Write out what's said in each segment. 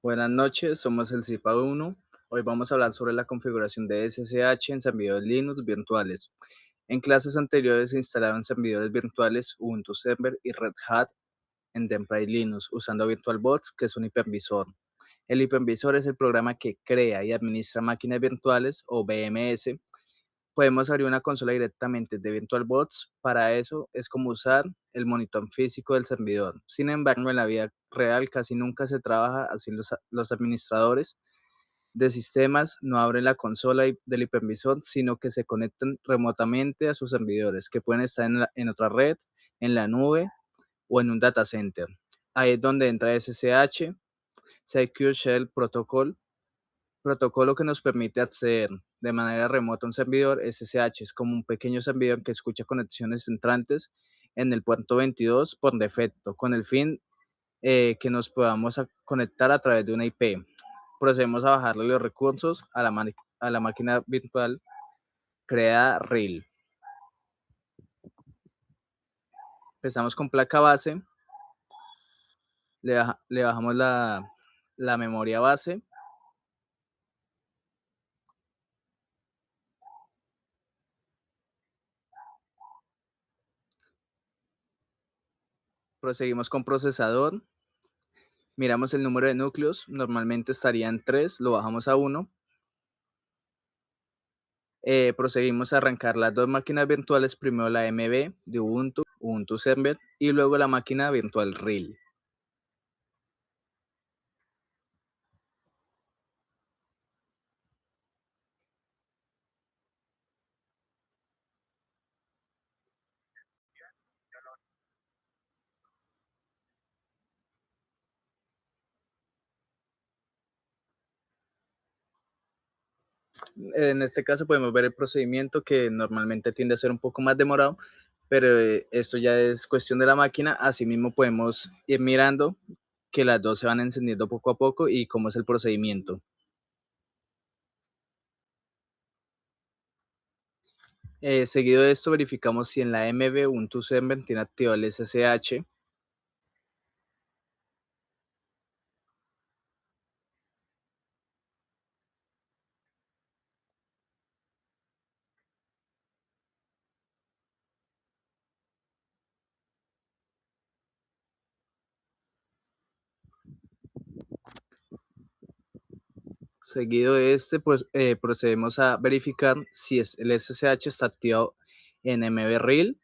Buenas noches, somos el CIPA 1. Hoy vamos a hablar sobre la configuración de SSH en servidores Linux virtuales. En clases anteriores se instalaron servidores virtuales Ubuntu Server y Red Hat en Template Linux usando VirtualBox, que es un hipervisor. El hipervisor es el programa que crea y administra máquinas virtuales o VMS. Podemos abrir una consola directamente de VirtualBox. Para eso es como usar el monitor físico del servidor. Sin embargo, en la vida real casi nunca se trabaja así. Los administradores de sistemas no abren la consola del hipervisor, sino que se conectan remotamente a sus servidores, que pueden estar en otra red, en la nube o en un data center. Ahí es donde entra SSH, Secure Shell Protocol, protocolo que nos permite acceder de manera remota a un servidor. SSH es como un pequeño servidor que escucha conexiones entrantes en el puerto 22 por defecto, con el fin que nos podamos conectar a través de una IP. Procedemos a bajarle los recursos a la máquina virtual creada RIL. Empezamos con placa base, le bajamos la memoria base. Proseguimos con procesador, miramos el número de núcleos, normalmente estaría en 3, lo bajamos a 1. Proseguimos a arrancar las dos máquinas virtuales, primero la MB de Ubuntu, Ubuntu Server, y luego la máquina virtual RIL. En este caso podemos ver el procedimiento, que normalmente tiende a ser un poco más demorado, pero esto ya es cuestión de la máquina. Asimismo podemos ir mirando que las dos se van encendiendo poco a poco y cómo es el procedimiento. Seguido de esto verificamos si en la MB Ubuntu Server tiene activado el SSH. Seguido de este, pues procedemos a verificar si el SSH está activado en MBReal.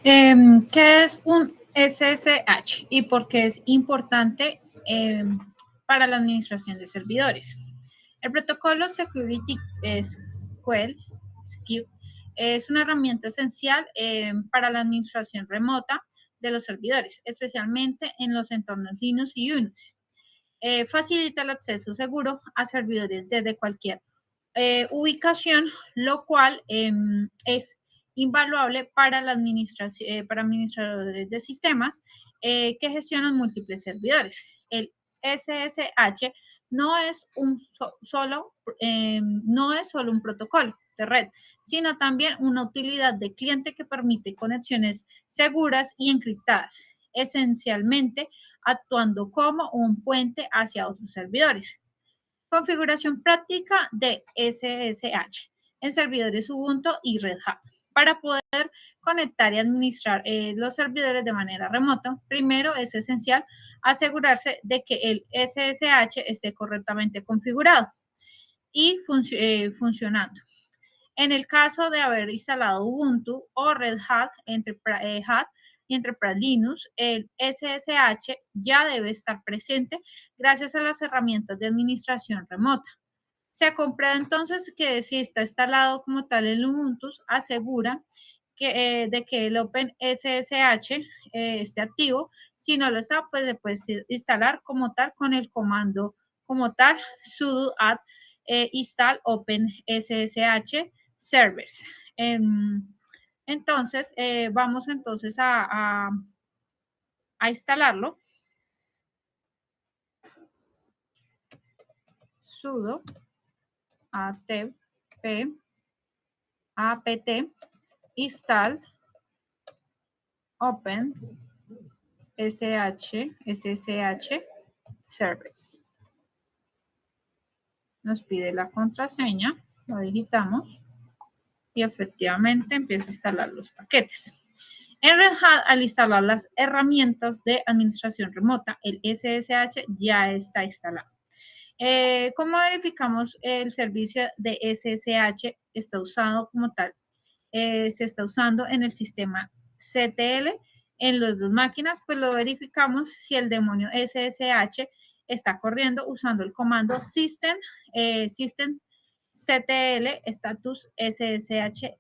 ¿Qué es un SSH y por qué es importante para la administración de servidores? El protocolo Security SQL es una herramienta esencial para la administración remota de los servidores, especialmente en los entornos Linux y Unix. Facilita el acceso seguro a servidores desde cualquier ubicación, lo cual es invaluable para la administración, para administradores de sistemas que gestionan múltiples servidores. El SSH no es no es solo un protocolo de red, sino también una utilidad de cliente que permite conexiones seguras y encriptadas, esencialmente actuando como un puente hacia otros servidores. Configuración práctica de SSH en servidores Ubuntu y Red Hat. Para poder conectar y administrar los servidores de manera remota, primero es esencial asegurarse de que el SSH esté correctamente configurado y funcionando. En el caso de haber instalado Ubuntu o Red Hat, Hat y Enterprise Linux, el SSH ya debe estar presente gracias a las herramientas de administración remota. Se comprueba entonces que si está instalado como tal el Ubuntu, asegura de que el OpenSSH esté activo. Si no lo está, pues se puede instalar como tal con el comando como tal sudo apt install OpenSSH servers. Entonces, vamos entonces a instalarlo. Sudo apt apt install open ssh service. Nos pide la contraseña, lo digitamos y efectivamente empieza a instalar los paquetes. En Red Hat, al instalar las herramientas de administración remota, el SSH ya está instalado. ¿Cómo verificamos el servicio de SSH está usado como tal? Se está usando en el sistema CTL en las dos máquinas, pues lo verificamos si el demonio SSH está corriendo usando el comando system CTL status SSH.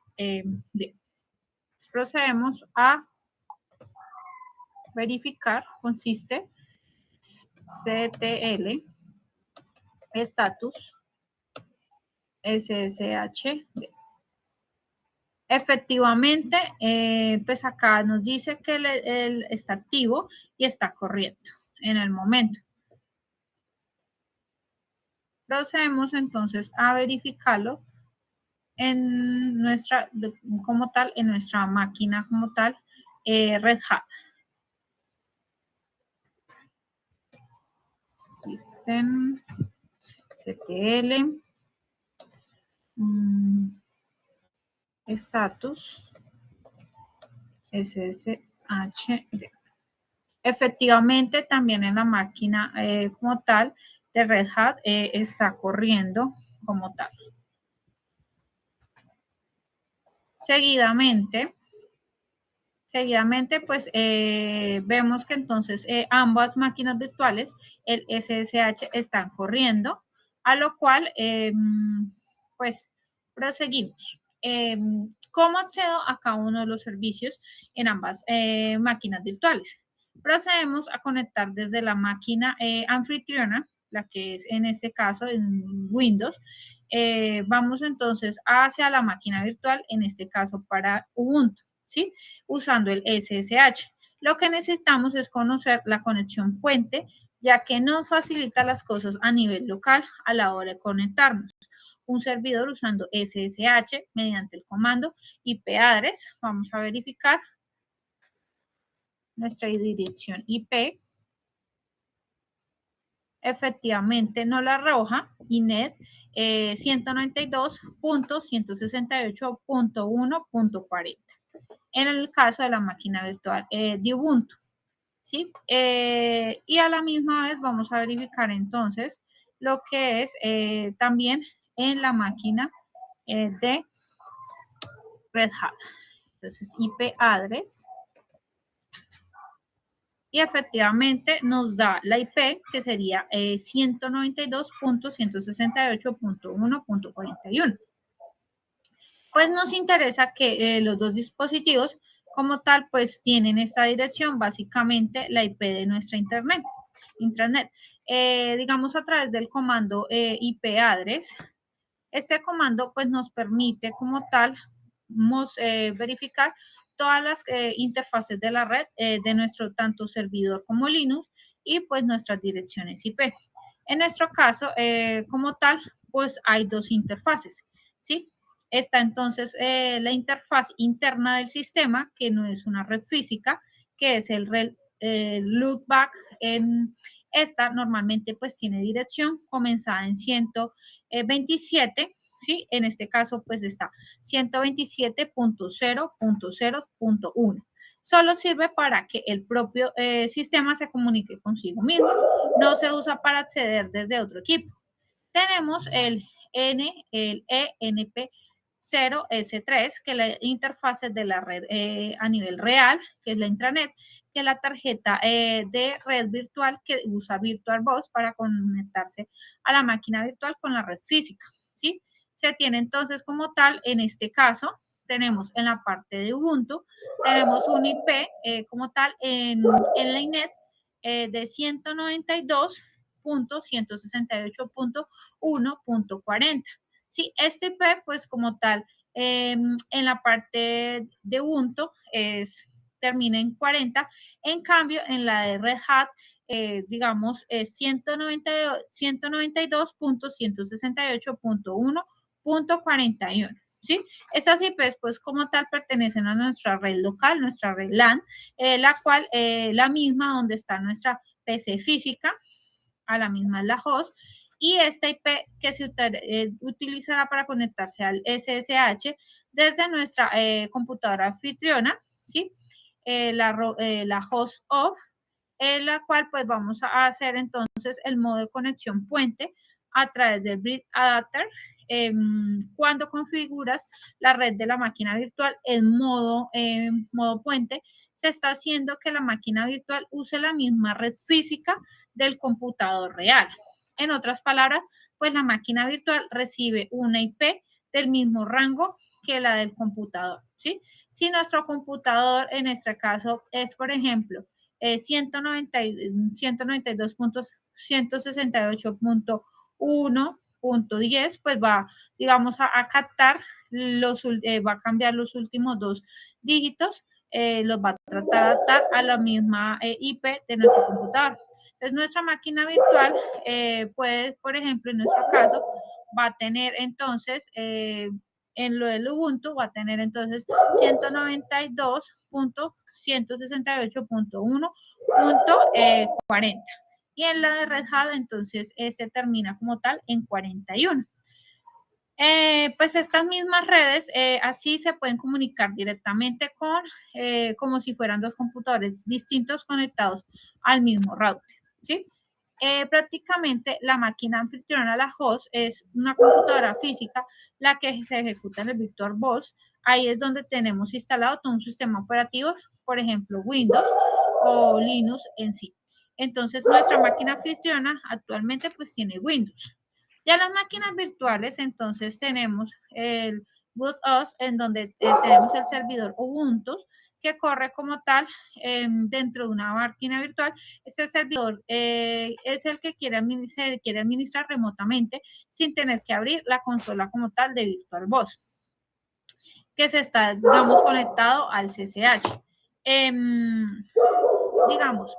Procedemos a verificar, consiste CTL status SSH. Efectivamente, pues acá nos dice que el está activo y está corriendo en el momento. Procedemos entonces a verificarlo en nuestra, como tal, en nuestra máquina como tal, Red Hat. System CTL status SSHD. Efectivamente, también en la máquina como tal de Red Hat está corriendo como tal. Seguidamente, pues vemos que entonces ambas máquinas virtuales, el SSH, están corriendo, a lo cual pues proseguimos. ¿Cómo accedo a cada uno de los servicios en ambas máquinas virtuales? Procedemos a conectar desde la máquina anfitriona, la que es en este caso en Windows. Vamos entonces hacia la máquina virtual, en este caso para Ubuntu, ¿sí? Usando el SSH. Lo que necesitamos es conocer la conexión puente, ya que nos facilita las cosas a nivel local a la hora de conectarnos. Un servidor usando SSH mediante el comando IP address. Vamos a verificar nuestra dirección IP. Efectivamente no la arroja INET 192.168.1.40 en el caso de la máquina virtual de Ubuntu, ¿sí? Y a la misma vez vamos a verificar entonces lo que es también en la máquina de Red Hat. Entonces IP address y efectivamente nos da la IP que sería 192.168.1.41. Pues nos interesa que los dos dispositivos como tal pues tienen esta dirección, básicamente la IP de nuestra intranet. Digamos a través del comando IP address. Este comando pues nos permite como tal verificar todas las interfaces de la red de nuestro tanto servidor como Linux y pues nuestras direcciones IP. En nuestro caso, como tal, pues hay dos interfaces, ¿sí? Está entonces la interfaz interna del sistema, que no es una red física, que es el loopback. Esta normalmente pues tiene dirección comenzada en 127, ¿sí? En este caso pues está 127.0.0.1. Solo sirve para que el propio sistema se comunique consigo mismo. No se usa para acceder desde otro equipo. Tenemos el ENP0S3, que es la interfase de la red a nivel real, que es la intranet, que es la tarjeta de red virtual que usa VirtualBox para conectarse a la máquina virtual con la red física, ¿sí? Se tiene entonces como tal, en este caso, tenemos en la parte de Ubuntu, tenemos un IP como tal en la INET de 192.168.1.40. Sí, este IP, pues como tal, en la parte de Ubuntu termina en 40, en cambio en la de Red Hat, digamos, es 192.168.1.41. ¿Sí? Estas IPs, pues como tal, pertenecen a nuestra red local, nuestra red LAN, la cual, la misma donde está nuestra PC física, a la misma es la host, y esta IP que se utilizará para conectarse al SSH desde nuestra computadora anfitriona, ¿sí? La host of, en la cual pues vamos a hacer entonces el modo de conexión puente a través del Bridge Adapter. Cuando configuras la red de la máquina virtual en modo puente, se está haciendo que la máquina virtual use la misma red física del computador real. En otras palabras, pues la máquina virtual recibe una IP del mismo rango que la del computador, ¿sí? Si nuestro computador en este caso es, por ejemplo, 192.168.1.10, pues va, digamos, a captar va a cambiar los últimos dos dígitos, los va a tratar de adaptar a la misma IP de nuestro computador. Entonces, nuestra máquina virtual puede, por ejemplo, en nuestro caso, va a tener entonces, en lo del Ubuntu, va a tener entonces 192.168.1.40. Y en la de Red Hat, entonces, se termina como tal en 41. Pues estas mismas redes así se pueden comunicar directamente como si fueran dos computadores distintos conectados al mismo router, ¿sí? Prácticamente la máquina anfitriona, la host, es una computadora física, la que se ejecuta en el VirtualBox. Ahí es donde tenemos instalado todo un sistema operativo, por ejemplo, Windows o Linux en sí. Entonces, nuestra máquina anfitriona actualmente pues tiene Windows. Ya las máquinas virtuales, entonces tenemos el BootOS, en donde tenemos el servidor Ubuntu, que corre como tal dentro de una máquina virtual. Este servidor es el que se quiere administrar remotamente sin tener que abrir la consola como tal de VirtualBox, que se está, digamos, conectado al CCH. Digamos,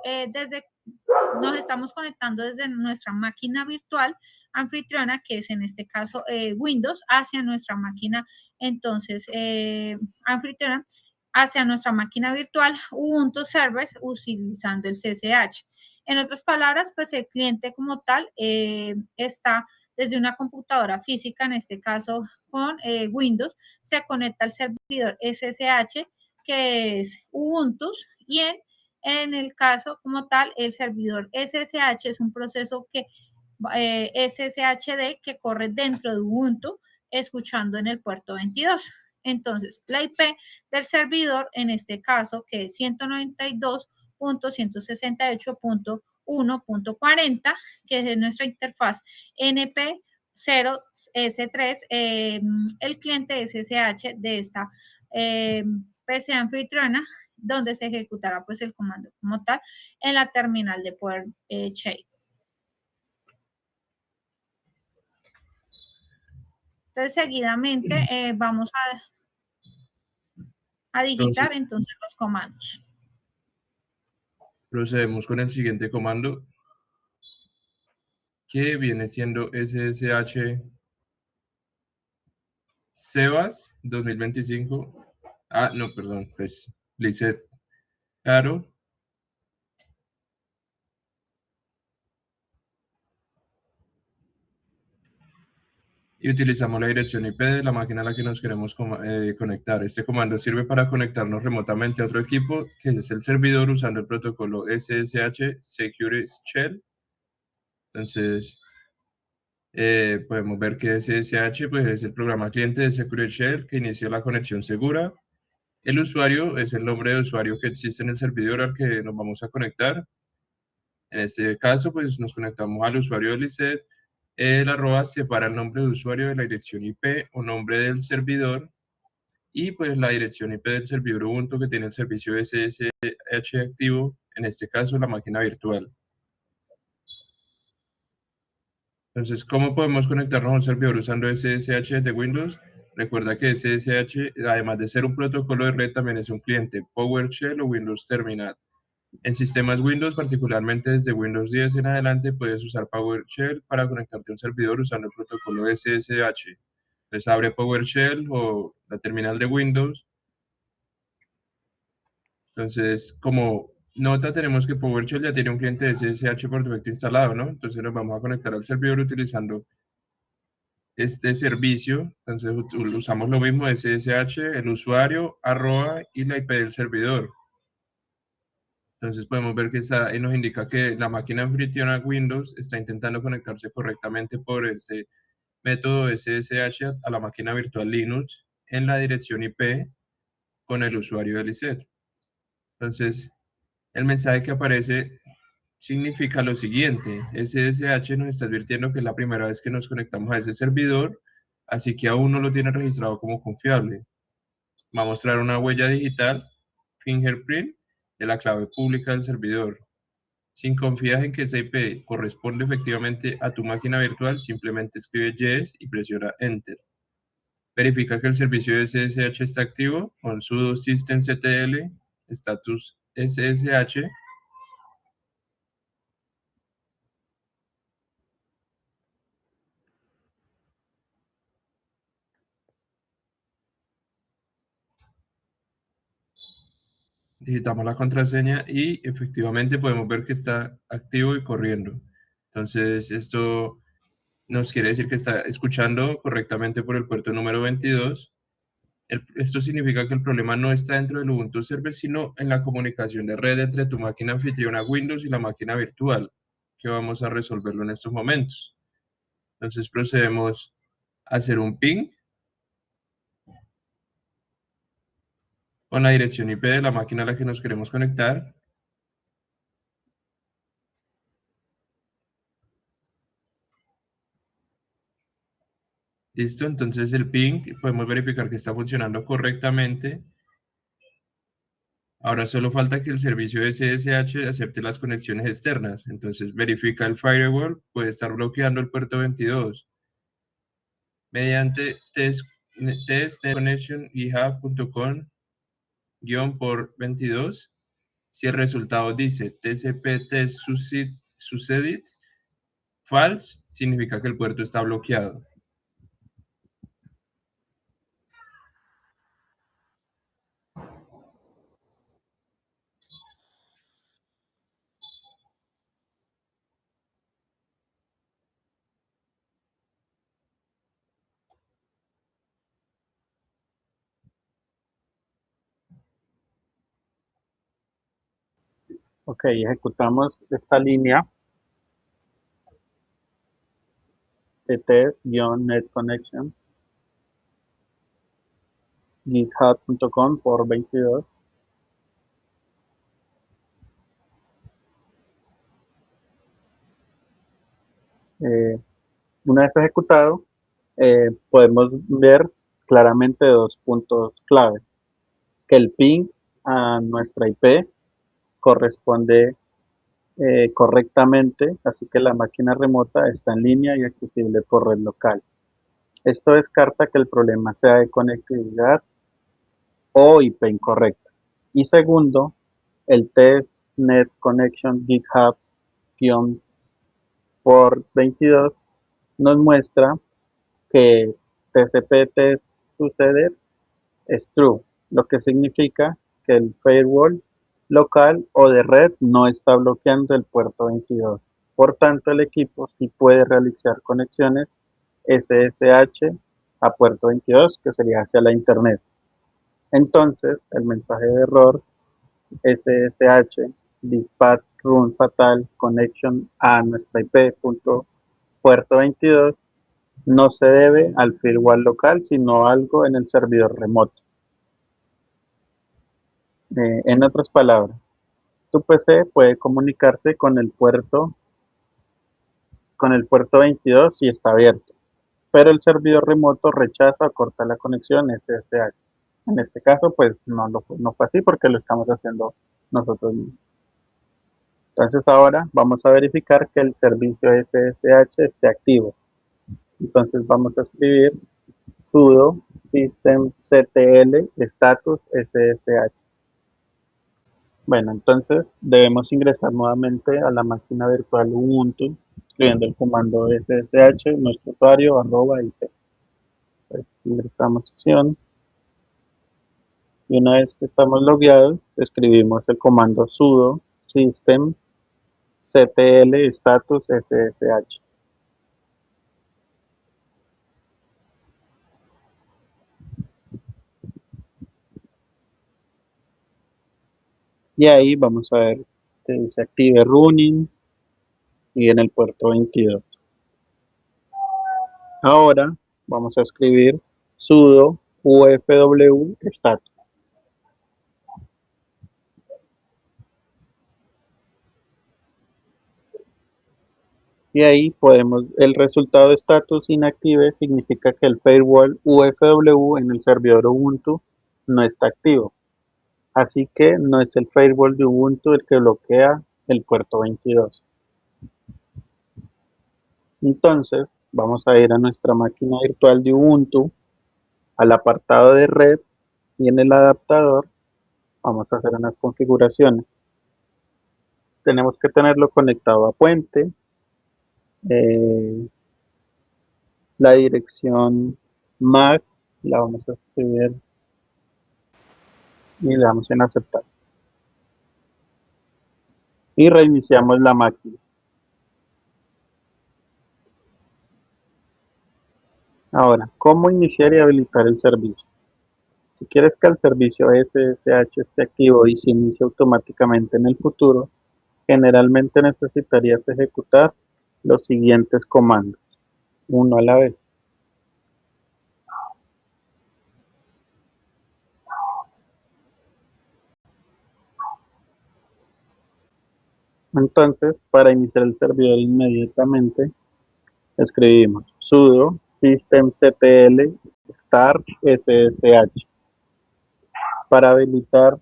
nos estamos conectando desde nuestra máquina virtual anfitriona, que es en este caso Windows, hacia nuestra máquina, entonces, anfitriona, hacia nuestra máquina virtual Ubuntu Servers utilizando el CCH. En otras palabras, pues el cliente como tal está desde una computadora física, en este caso con Windows, se conecta al servidor SSH, que es Ubuntu, y en el caso como tal, el servidor SSH es un proceso que SSHD que corre dentro de Ubuntu, escuchando en el puerto 22. Entonces, la IP del servidor, en este caso, que es 192.168.1.40, que es nuestra interfaz NP0S3, el cliente SSH de esta PC anfitriona, donde se ejecutará pues el comando como tal en la terminal de PowerShell. Entonces, seguidamente vamos a digitar entonces los comandos. Procedemos con el siguiente comando, que viene siendo SSH Sebas 2025. Ah, no, perdón, pues Lizeth Caro. Y utilizamos la dirección IP de la máquina a la que nos queremos conectar. Este comando sirve para conectarnos remotamente a otro equipo, que es el servidor, usando el protocolo SSH Secure Shell. Entonces, podemos ver que SSH pues, es el programa cliente de Secure Shell que inicia la conexión segura. El usuario es el nombre de usuario que existe en el servidor al que nos vamos a conectar. En este caso, pues nos conectamos al usuario de Lizeth. El arroba separa el nombre de usuario de la dirección IP o nombre del servidor, y pues la dirección IP del servidor Ubuntu que tiene el servicio SSH activo, en este caso la máquina virtual. Entonces, ¿cómo podemos conectarnos a un servidor usando SSH de Windows? Recuerda que SSH, además de ser un protocolo de red, también es un cliente PowerShell o Windows Terminal. En sistemas Windows, particularmente desde Windows 10 en adelante, puedes usar PowerShell para conectarte a un servidor usando el protocolo SSH. Entonces abre PowerShell o la terminal de Windows. Entonces, como nota, tenemos que PowerShell ya tiene un cliente de SSH por defecto instalado, ¿no? Entonces nos vamos a conectar al servidor utilizando este servicio. Entonces usamos lo mismo, SSH, el usuario, arroba y la IP del servidor. Entonces podemos ver que nos indica que la máquina anfitriona Windows está intentando conectarse correctamente por este método SSH a la máquina virtual Linux en la dirección IP con el usuario del ISET. Entonces, el mensaje que aparece significa lo siguiente: SSH nos está advirtiendo que es la primera vez que nos conectamos a ese servidor, así que aún no lo tiene registrado como confiable. Va a mostrar una huella digital, fingerprint, de la clave pública del servidor. Si confías en que esa IP corresponde efectivamente a tu máquina virtual, simplemente escribe yes y presiona enter. Verifica que el servicio de SSH está activo con sudo systemctl status SSH. Digitamos la contraseña y efectivamente podemos ver que está activo y corriendo. Entonces, esto nos quiere decir que está escuchando correctamente por el puerto número 22. Esto significa que el problema no está dentro del Ubuntu Server, sino en la comunicación de red entre tu máquina anfitriona Windows y la máquina virtual, que vamos a resolverlo en estos momentos. Entonces procedemos a hacer un ping con la dirección IP de la máquina a la que nos queremos conectar. Listo, entonces el ping podemos verificar que está funcionando correctamente. Ahora solo falta que el servicio SSH acepte las conexiones externas. Entonces verifica el firewall, puede estar bloqueando el puerto 22. Mediante testconnection github.com-por22. Si el resultado dice TCP test succeeded false, significa que el puerto está bloqueado. Ok, ejecutamos esta línea de test-net connection github.com por 22. Una vez ejecutado, podemos ver claramente dos puntos clave, que el ping a nuestra IP corresponde correctamente, así que la máquina remota está en línea y accesible por red local. Esto descarta que el problema sea de conectividad o IP incorrecta. Y segundo, el testnet connection github-por22 nos muestra que TCP test suceder es true, lo que significa que el firewall local o de red no está bloqueando el puerto 22. Por tanto, el equipo sí puede realizar conexiones SSH a puerto 22, que sería hacia la internet. Entonces, el mensaje de error SSH dispatch run fatal connection a nuestra IP puerto 22 no se debe al firewall local, sino algo en el servidor remoto. En otras palabras, tu PC puede comunicarse con el puerto 22 si está abierto, pero el servidor remoto rechaza o corta la conexión SSH. En este caso, pues no fue así porque lo estamos haciendo nosotros mismos. Entonces ahora vamos a verificar que el servicio SSH esté activo. Entonces vamos a escribir sudo systemctl status ssh. Bueno, entonces debemos ingresar nuevamente a la máquina virtual Ubuntu escribiendo el comando ssh, nuestro usuario, @IP. Pues, ingresamos opción y una vez que estamos logueados, escribimos el comando sudo systemctl status ssh. Y ahí vamos a ver que dice active running y en el puerto 22. Ahora vamos a escribir sudo ufw status. Y ahí podemos, el resultado de status inactive significa que el firewall UFW en el servidor Ubuntu no está activo. Así que no es el firewall de Ubuntu el que bloquea el puerto 22. Entonces, vamos a ir a nuestra máquina virtual de Ubuntu, al apartado de red y en el adaptador vamos a hacer unas configuraciones. Tenemos que tenerlo conectado a puente, eh, la dirección MAC la vamos a escribir y le damos en aceptar. Y reiniciamos la máquina. Ahora, ¿cómo iniciar y habilitar el servicio? Si quieres que el servicio SSH esté activo y se inicie automáticamente en el futuro, generalmente necesitarías ejecutar los siguientes comandos, uno a la vez. Entonces, para iniciar el servidor inmediatamente, escribimos sudo systemctl start ssh. Para habilitar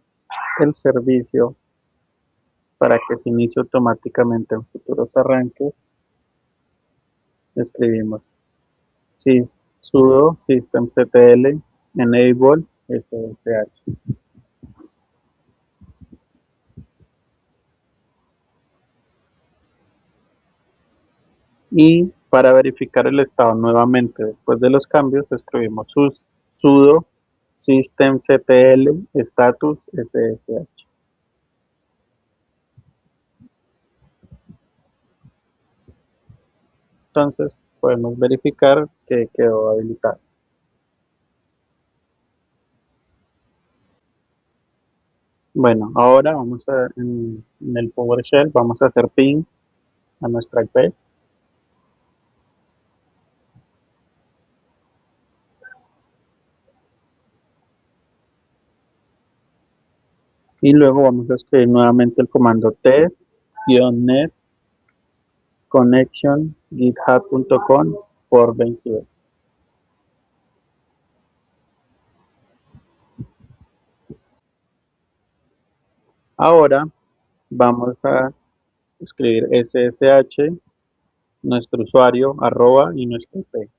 el servicio para que se inicie automáticamente en futuros arranques, escribimos sudo systemctl enable ssh. Y para verificar el estado nuevamente después de los cambios, escribimos sudo systemctl status ssh. Entonces podemos verificar que quedó habilitado. Bueno, ahora vamos a en el PowerShell vamos a hacer ping a nuestra IP y luego vamos a escribir nuevamente el comando test-net connection github.com por 22. Ahora vamos a escribir SSH, nuestro usuario, @ y nuestra IP.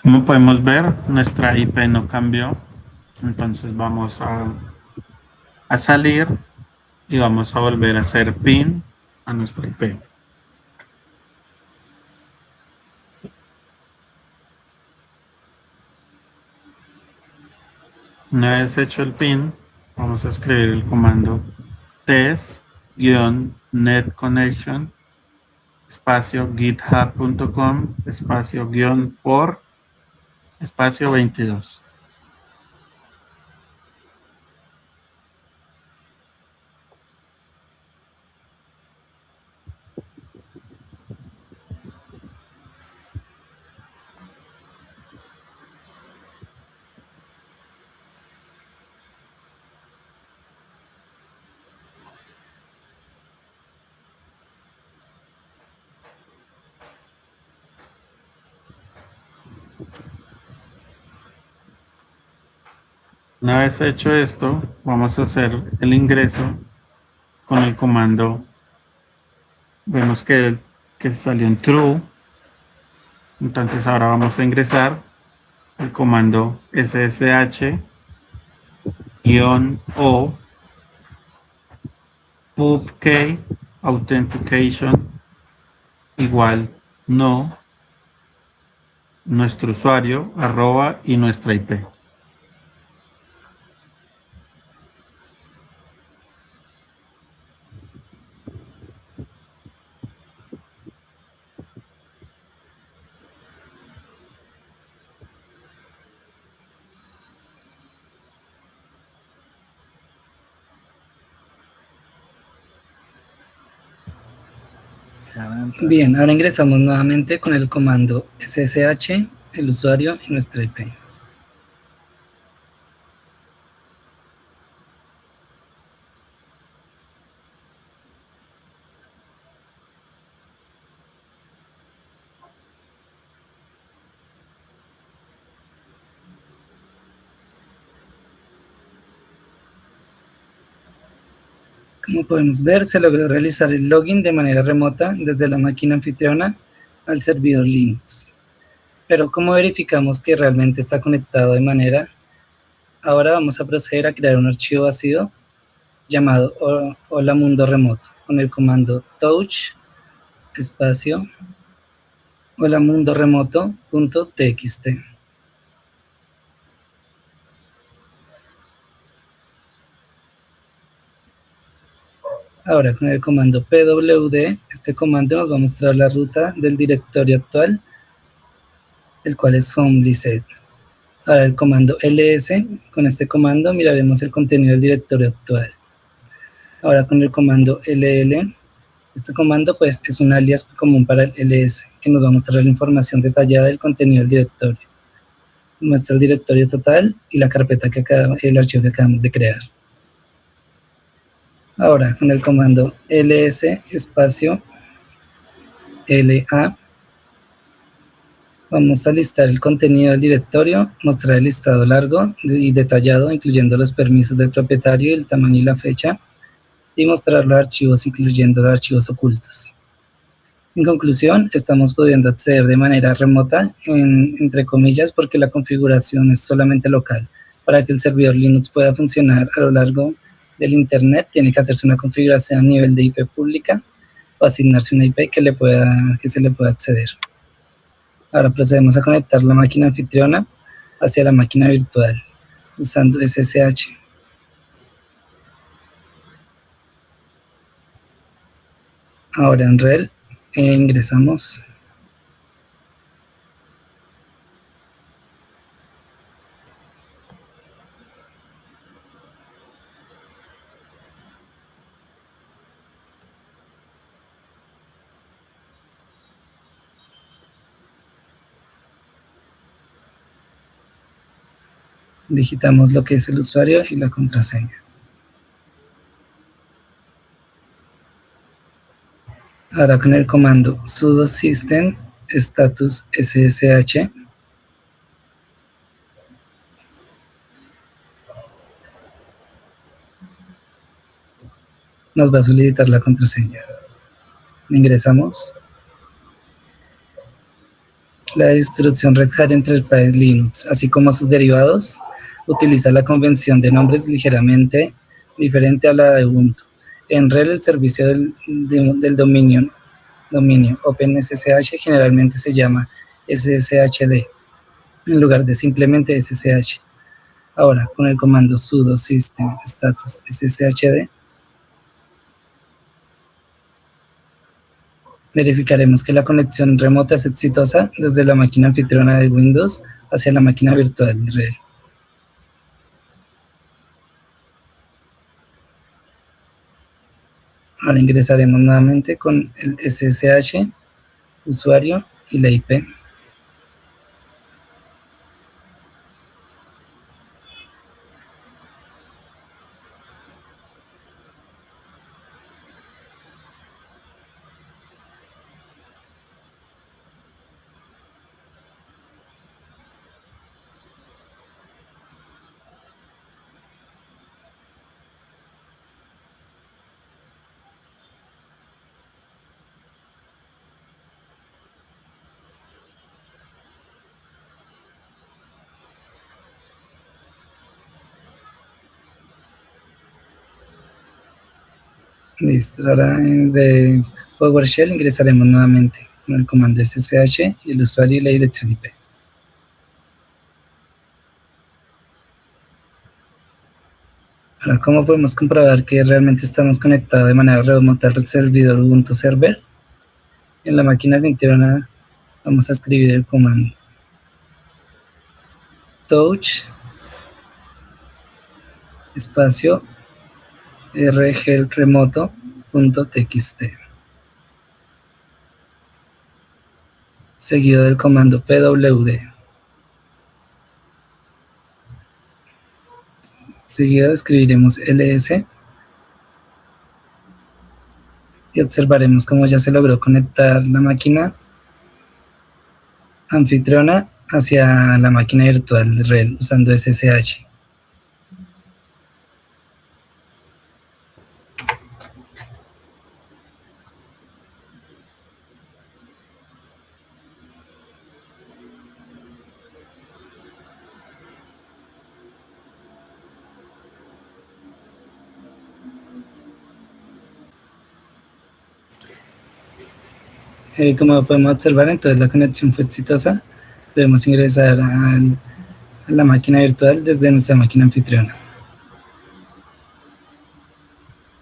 Como podemos ver, nuestra IP no cambió, entonces vamos a salir y vamos a volver a hacer pin a nuestra IP. Una vez hecho el pin, vamos a escribir el comando test-net connection espacio github.com espacio por espacio 22. Una vez hecho esto, vamos a hacer el ingreso con el comando. Vemos que salió en true. Entonces ahora vamos a ingresar el comando ssh-o pubkey authentication igual no nuestro usuario arroba y nuestra IP. Caramba. Bien, ahora ingresamos nuevamente con el comando ssh, el usuario y nuestra IP. Como podemos ver, se logró realizar el login de manera remota desde la máquina anfitriona al servidor Linux. Pero ¿cómo verificamos que realmente está conectado de manera? Ahora vamos a proceder a crear un archivo vacío llamado Hola Mundo Remoto con el comando touch espacio holamundoremoto.txt. Ahora con el comando pwd, este comando nos va a mostrar la ruta del directorio actual, el cual es homelist. Ahora el comando ls, con este comando miraremos el contenido del directorio actual. Ahora con el comando ll, este comando pues es un alias común para el ls, que nos va a mostrar la información detallada del contenido del directorio. Muestra el directorio total y la carpeta el archivo que acabamos de crear. Ahora con el comando ls espacio la, vamos a listar el contenido del directorio, mostrar el listado largo y detallado, incluyendo los permisos del propietario, el tamaño y la fecha, y mostrar los archivos, incluyendo los archivos ocultos. En conclusión, estamos pudiendo acceder de manera remota, entre comillas, porque la configuración es solamente local. Para que el servidor Linux pueda funcionar a lo largo del Internet, tiene que hacerse una configuración a nivel de IP pública o asignarse una IP que se le pueda acceder. Ahora procedemos a conectar la máquina anfitriona hacia la máquina virtual usando SSH. Ahora en RHEL ingresamos digitamos lo que es el usuario y la contraseña. Ahora con el comando sudo system status ssh nos va a solicitar la contraseña. Ingresamos. La distribución Red Hat Enterprise Linux, así como sus derivados, utiliza la convención de nombres ligeramente diferente a la de Ubuntu. En RHEL el servicio del dominio OpenSSH generalmente se llama SSHD en lugar de simplemente SSH. Ahora, con el comando sudo system status sshd, verificaremos que la conexión remota es exitosa desde la máquina anfitriona de Windows hacia la máquina virtual de RHEL. Ahora ingresaremos nuevamente con el SSH, usuario y la IP. Listo, ahora de PowerShell ingresaremos nuevamente con el comando SSH y el usuario y la dirección IP. Ahora, ¿cómo podemos comprobar que realmente estamos conectados de manera remota al servidor Ubuntu Server? En la máquina anfitriona vamos a escribir el comando touch espacio rgelremoto.txt seguido del comando pwd. Seguido escribiremos ls y observaremos cómo ya se logró conectar la máquina anfitriona hacia la máquina virtual de RHEL usando SSH. Como podemos observar, entonces la conexión fue exitosa. Podemos ingresar a la máquina virtual desde nuestra máquina anfitriona.